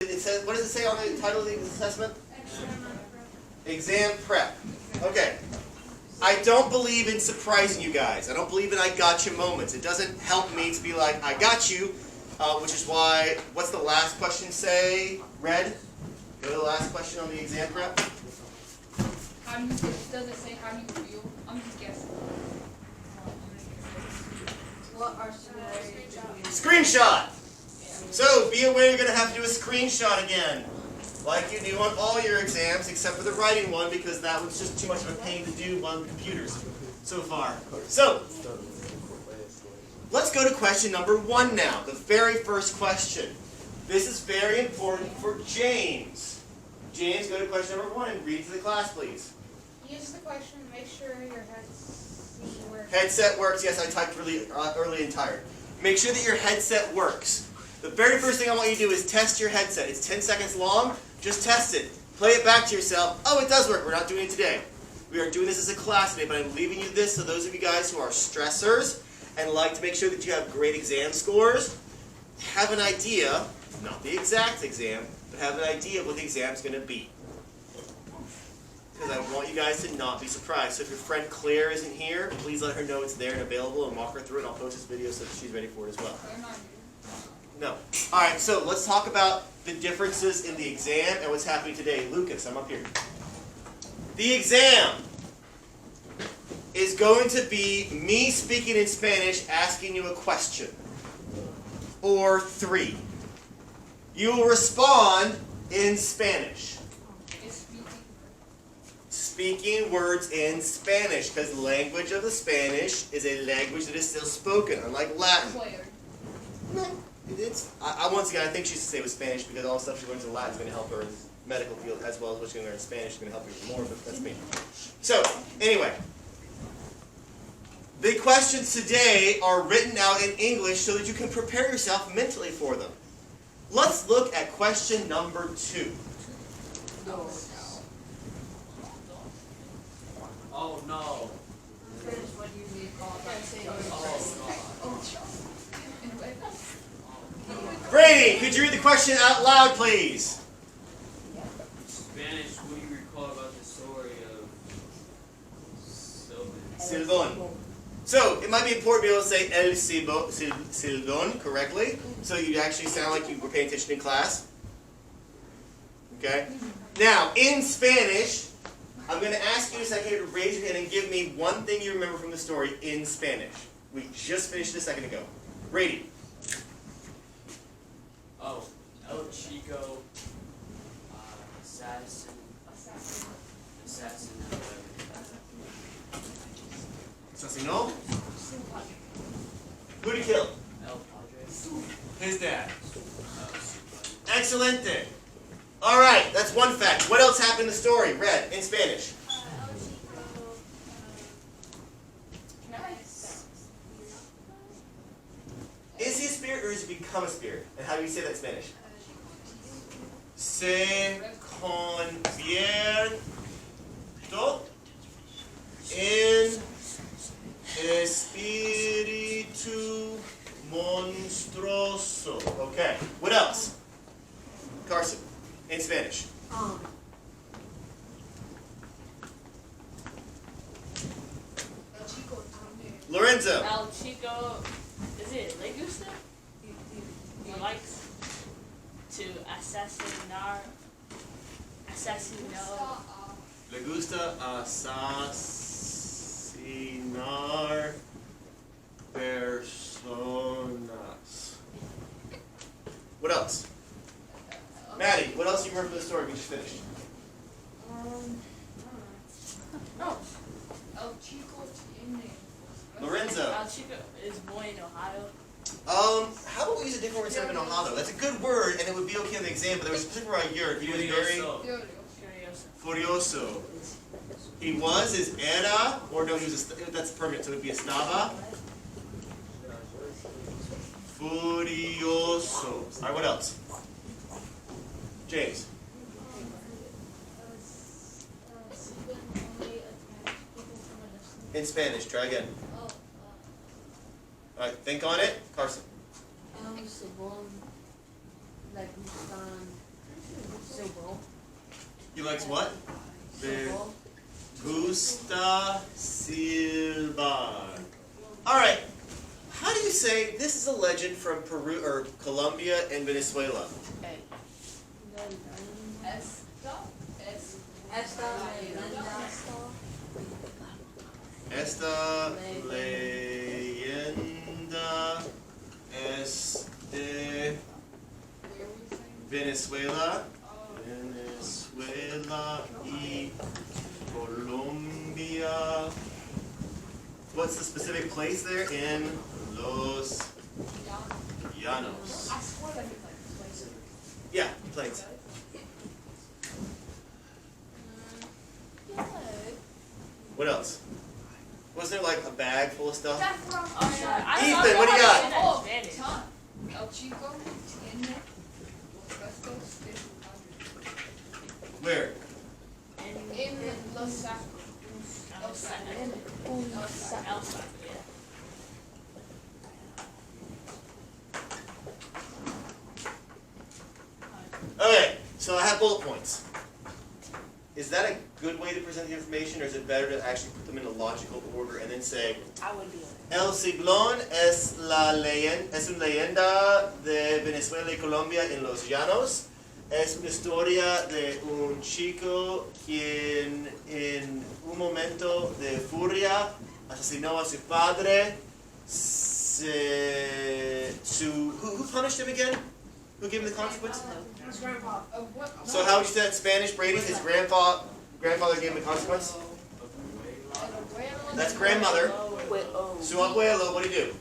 it says, what does it say on the title of the assessment? Exam prep. Okay. I don't believe in surprising you guys. I don't believe in I gotcha moments. It doesn't help me to be like, I got you, which is why, what's the last question say? Red? Go to the last question on the exam prep. How do you, does it say how do you feel? I'm just guessing. What are similarities? Screenshot! So, be aware you're going to have to do a screenshot again. Like you do on all your exams, except for the writing one, because that was just too much of a pain to do on computers so far. So, let's go to question number 1 now, the very first question. This is very important for James. James, go to question number 1 and read to the class, please. Use the question, make sure your headset works. Headset works. Yes, I typed really early and tired. Make sure that your headset works. The very first thing I want you to do is test your headset. It's 10 seconds long. Just test it. Play it back to yourself. Oh, it does work. We're not doing it today. We are doing this as a class today, but I'm leaving you this so those of you guys who are stressors and like to make sure that you have great exam scores, have an idea, not the exact exam, but have an idea of what the exam's going to be. Because I want you guys to not be surprised. So if your friend Claire isn't here, please let her know it's there and available and walk her through it. I'll post this video so that she's ready for it as well. No. Alright, so let's talk about the differences in the exam and what's happening today. Lucas, I'm up here. The exam is going to be me speaking in Spanish, asking you a question. Or 3. You will respond in Spanish. Speaking words in Spanish, because the language of the Spanish is a language that is still spoken, unlike Latin. No. Once again, I think she used to say it was Spanish because all the stuff she learns in Latin is going to help her in the medical field as well as what she's going to learn in Spanish is going to help her more, but that's me. So, anyway. The questions today are written out in English so that you can prepare yourself mentally for them. Let's look at question number 2. Oh no. What do you call Brady, could you read the question out loud, please? Spanish, what do you recall about the story of Silvón. So, it might be important to be able to say El Silvón correctly, so you actually sound like you were paying attention in class. Okay? Now, in Spanish, I'm going to ask you in a second to raise your hand and give me one thing you remember from the story in Spanish. We just finished it a second ago. Brady. Oh, El Chico, assassin. Assassino? Who did he kill? El Padre. His dad. Excelente. All right, that's one fact. What else happened in the story? Red, in Spanish. Is he a spirit or has he become a spirit? And how do you say that in Spanish? Se convierto en espíritu monstruoso. Okay, what else? Carson, in Spanish. Lorenzo. El Chico, is it Le Gusta? He likes to assassinar. Le gusta asesinar personas. What else? Maddie, what else do you remember from the story we just finished? El Chico tiene. Lorenzo. El Chico is born in Ohio. How about we use a different word instead of enojado? That's a good word, and it would be okay in the exam, but there was a specific word I heard. He was very furioso. He was, is era, or no, he was, that's permanent, so it would be estaba. Furioso. All right, what else? James. In Spanish, try again. All right, think on it. Carson. Silbo. He likes what? Silbo. Gusta Silva. Alright. How do you say this is a legend from Peru or Colombia and Venezuela? Esta leyenda es de Venezuela. Venezuela y Colombia. What's the specific place there? In Los Llanos. Yeah, plains. What else? Wasn't there like a bag full of stuff? Oh, yeah. Ethan, what do you got? Oh, Tom. El Chico tiene los restos de su padre. Where? En Los Sacos. El Saco, yeah. Okay, so I have bullet points. Is that a good way to present the information, or is it better to actually put them in a logical order and then say, I would do it. El Ciblón es una leyenda de Venezuela y Colombia en los llanos. Es una historia de un chico quien en un momento de furia asesinó a su padre. Who punished him again? Who gave him the consequence? His grandpa. So how would you say that in Spanish, Brady? His grandfather gave him the consequence? That's grandmother. Su abuelo, what do you do?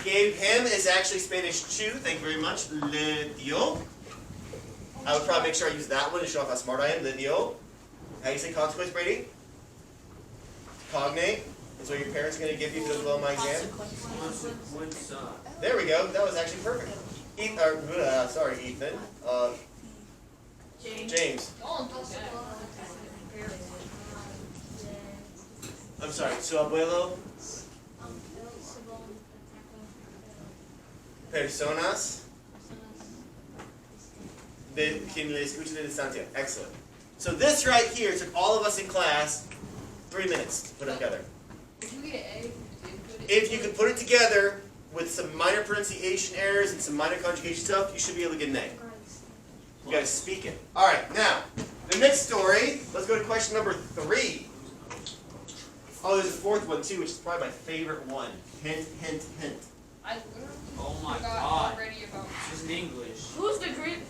Gave him is actually Spanish chu. Thank you very much. Le dio. I would probably make sure I use that one to show off how smart I am. Le dio. How do you say consequence, Brady? Cognate. That's what your parents are going to give you if you do well on my exam. Consequence. There we go. That was actually perfect. Sorry, Ethan. James. I'm sorry. Su abuelo. Personas de quien le escucha de distancia. Excellent. So this right here took all of us in class 3 minutes to put it together. If you get an A, If you could put it together with some minor pronunciation errors and some minor conjugation stuff, you should be able to get an A. You gotta speak it. Alright, now, the next story, let's go to question number 3. Oh, there's a fourth one too, which is probably my favorite one. Hint, hint, hint. I literally Oh my forgot god. already about This is in English. Who's the Greek?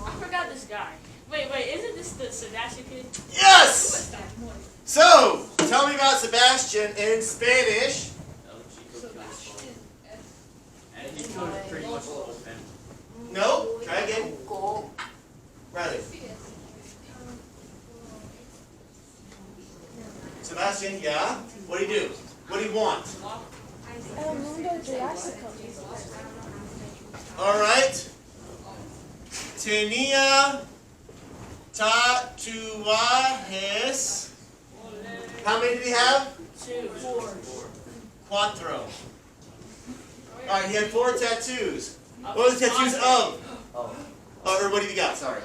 I forgot this guy. Wait, isn't this the Sebastian kid? Yes! So, tell me about Sebastian in Spanish. El Chico killed his Sebastian. father. And he killed pretty much the whole family. No? Try again. Riley. Sebastian, yeah? What do you do? What do you want? Alright. Tenía tatuajes. How many did he have? 2. 4. Alright, he had 4 tattoos. What were the tattoos of? Oh, Or what have you got? Sorry.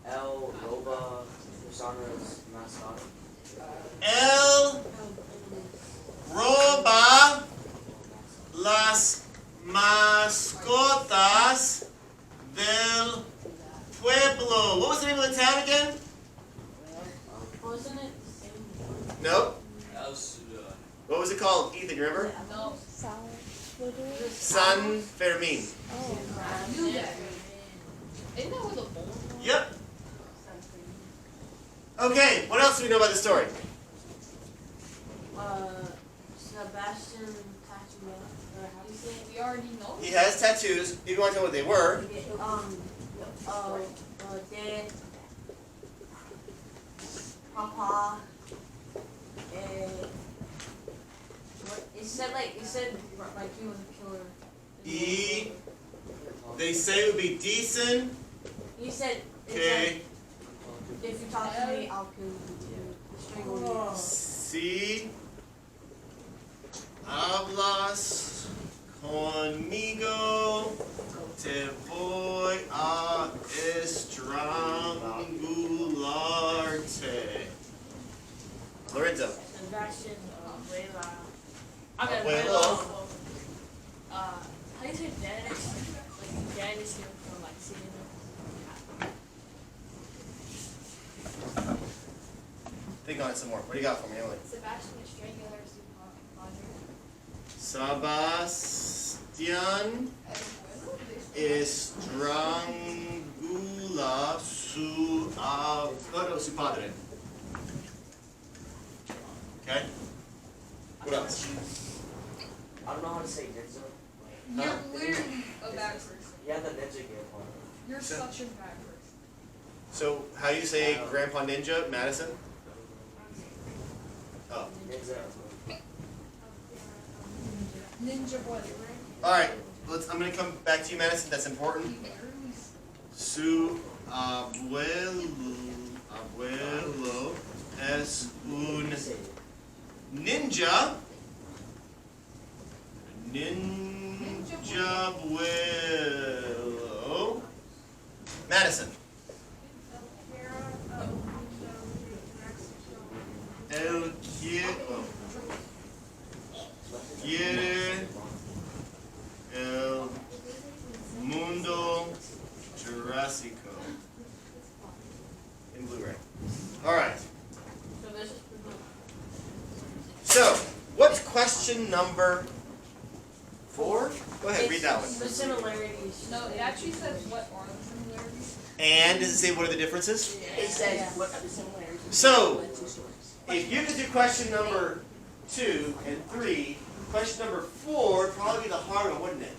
El Roba Personas Mascot. El roba las mascotas del pueblo. What was the name of the town again? Wasn't it? Nope. El Sudan. What was it called? Ethan, you remember? No. San Fermin. I knew that. Isn't that with a bowl? Yep. Okay, what else do we know about the story? Sebastian Tatua, or how do you say it? We already know. He has tattoos. If you want to know what they were, Dad, Papa, what? It said like he was a killer. they say it would be decent. He said, Okay. if you talk to me, I'll kill you too. Strangle you. Si hablas Conmigo te voy a estrangularte. Lorenzo. Sebastian Abuela. Okay, Abuelo. How do you say Dennis? Like Dennis here from like seeing Think on it some more. What do you got for me, Emily? Sebastian is Strangular Padre. Sebastian estrangula su padre. Okay. What else? I don't know how to say ninja. You're literally a bad person. Yeah, the ninja game one. You're such a bad person. So, how do you say Grandpa Ninja, Madison? Oh. Ninja. Ninja boy. All right. I'm gonna come back to you, Madison. That's important. Su abuelo es un ninja. Ninja abuelo. Madison. Él quiere el mundo jurásico in Blu-ray. All right. So this is So, what's question number 4? Go ahead, read that one. the similarities. No, it actually says what are the similarities. And does it say what are the differences? It says what are the similarities. So, if you could do question number 2 and 3, question number 4 would probably be the hard one, wouldn't it?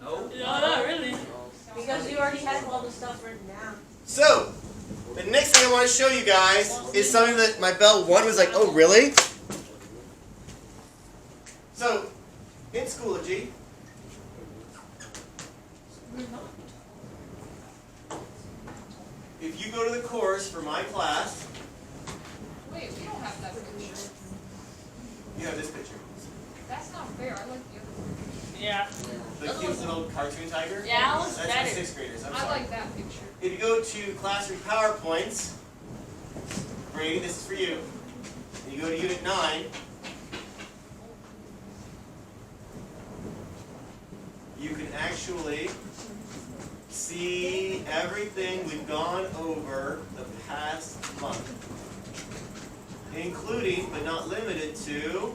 No. No, not really. Because you already had all the stuff written down. So, the next thing I want to show you guys is something that my Bell 1 was like, oh really? So, in Schoology, if you go to the course for my class, Wait, we don't have that picture. you have this picture. That's not fair. I like the other picture. Yeah. The cute little cartoon tiger. Yeah, that looks That's better. for 6th graders. I'm I sorry. like that picture. If you go to Classroom PowerPoints, Brady, this is for you. And you go to Unit 9, you can actually see everything we've gone over the past month, including but not limited to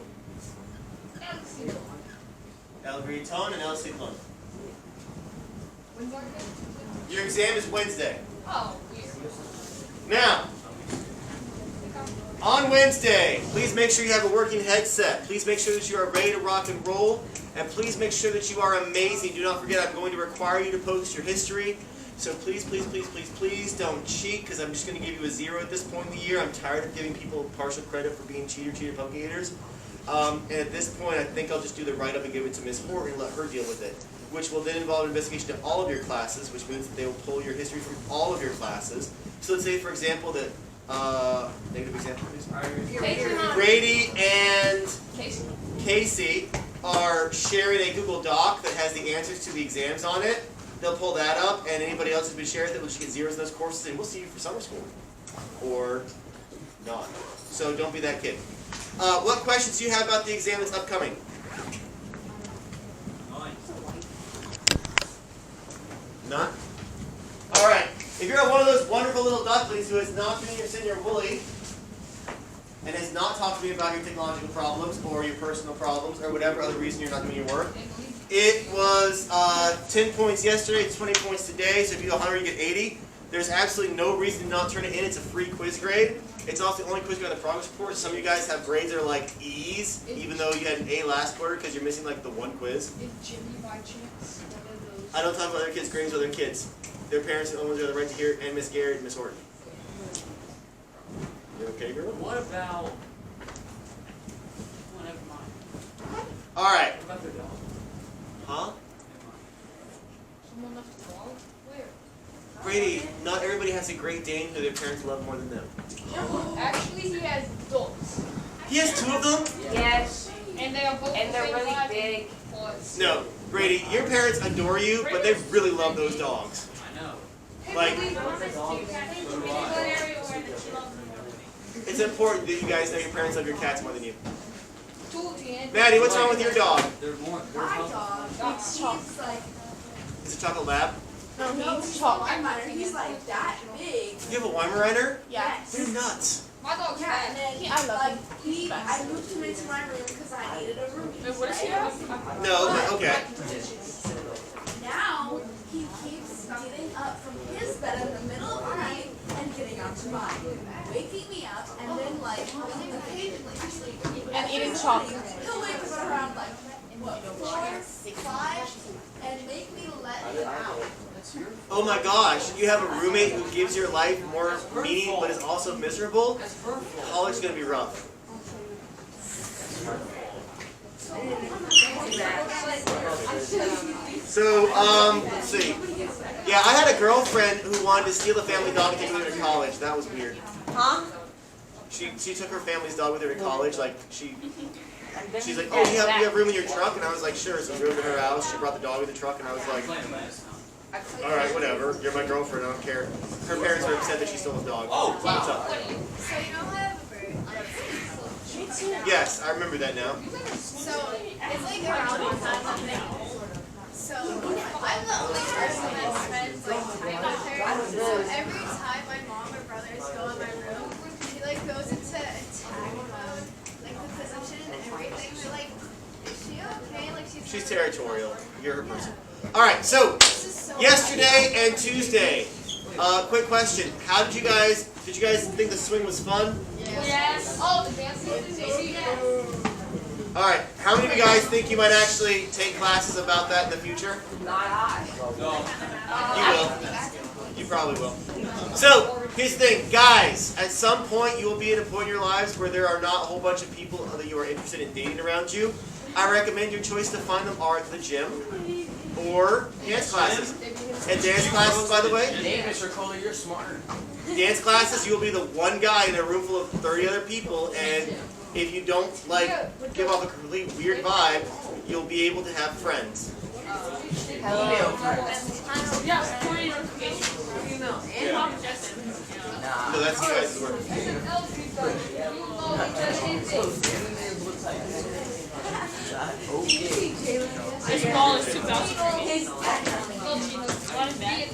El Griton and El Ciclón. When's our next? Your exam is Wednesday. Oh, weird. Now, on Wednesday, please make sure you have a working headset. Please make sure that you are ready to rock and roll. And please make sure that you are amazing. Do not forget, I'm going to require you to post your history. So please, please, please, please, please don't cheat, because I'm just going to give you a 0 at this point in the year. I'm tired of giving people partial credit for being cheater pumpkin eaters. And at this point, I think I'll just do the write-up and give it to Ms. Horton and let her deal with it, which will then involve an investigation of all of your classes, which means that they will pull your history from all of your classes. So let's say, for example, that, negative example, please. Brady and Casey. Casey are sharing a Google Doc that has the answers to the exams on it. They'll pull that up, and anybody else who's been sharing it will just get 0s in those courses, and we'll see you for summer school. Or not. So don't be that kid. What questions do you have about the exam that's upcoming? None? Alright. If you're one of those wonderful little ducklings who has not been your senior bully, and has not talked to me about your technological problems, or your personal problems, or whatever other reason you're not doing your work, it was 10 points yesterday, it's 20 points today, so if you do 100, you get 80. There's absolutely no reason to not turn it in. It's a free quiz grade. It's also the only quiz grade on the progress report. Some of you guys have grades that are like E's, even though you had an A last quarter because you're missing like the one quiz. Is Jimmy by chance one of those? I don't talk about other kids' grades with other kids. Their parents are the only ones who have the right to hear it, and Miss Garrett and Miss Horton. You okay, girl? What about one of mine? Alright. What about the dog? Huh? Someone left the dog? Where? Brady, not everybody has a Great Dane who their parents love more than them. Actually, he has dogs. He has 2 of them? Yes. And they are both And they're the same really size. big. Plus. No, Brady, your parents adore you, but they really love those dogs. I know. Like, it's important that you guys know your parents love your cats more than you. Two, Ian. Maddie, what's wrong with your dog? They're more. They're My healthy. dog, he's like, Is it chocolate lab? no, he's a Weimaraner. He's like that big. You have a Weimaraner? Yes. You're nuts. My dog's Yeah, fat. and then I love I moved him into my room because I needed a room. Wait, what is he have? No, but okay. Now he keeps getting up from his bed in the middle of the night and getting onto mine, waking me up, and then like occasionally actually And eating chocolate. He'll wake up around like what 4, 5, and make me let him out. Oh my gosh, you have a roommate who gives your life more meaning but is also miserable? That's her fault. College is going to be rough. So, let's see. Yeah, I had a girlfriend who wanted to steal a family dog and take it with her to college. That was weird. Huh? She took her family's dog with her to college. Like, she's like, Yeah, oh, you that. have room in your truck? And I was like, sure. So we drove to her house. She brought the dog in the truck, and I was like, Playing last time. all right, whatever. You're my girlfriend. I don't care. Her parents were upset that she stole a dog. Oh, What's up? So you know I have a bird. Yes, I remember that now. So it's like around one time. So I'm the only person that spends like time with her. So every time my mom or brothers go in my room, she like goes into attack mode, like the position and everything. We're like, is she okay? Like She's territorial. You're her person. All right, so This is so yesterday and Tuesday. Quick question: Did you guys think the swing was fun? Yes. Oh, the dance moves. All right, how many of you guys think you might actually take classes about that in the future? Not I. No. You will. You probably will. So, here's the thing, guys. At some point, you will be at a point in your lives where there are not a whole bunch of people that you are interested in dating around you. I recommend your choice to find them are at the gym or dance classes. And dance classes, by the way, Dang, Mr. Kohler, you're smarter. dance classes, you'll be the one guy in a room full of 30 other people, and if you don't give off a complete weird vibe, you'll be able to have friends. Hello. Yeah, please. And Mom Justin. So that's you guys' work. This ball is 2,000 degrees. What is that?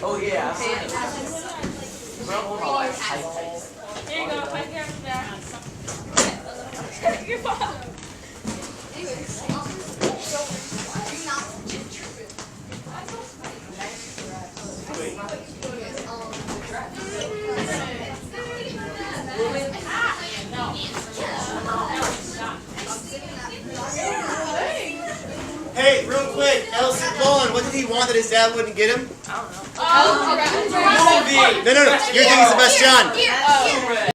Oh yeah. Here you go, right here after that. Your mom. Hey, real quick, Elsie Bowen, what did he want that his dad wouldn't get him? Oh, No, you're thinking Sebastian.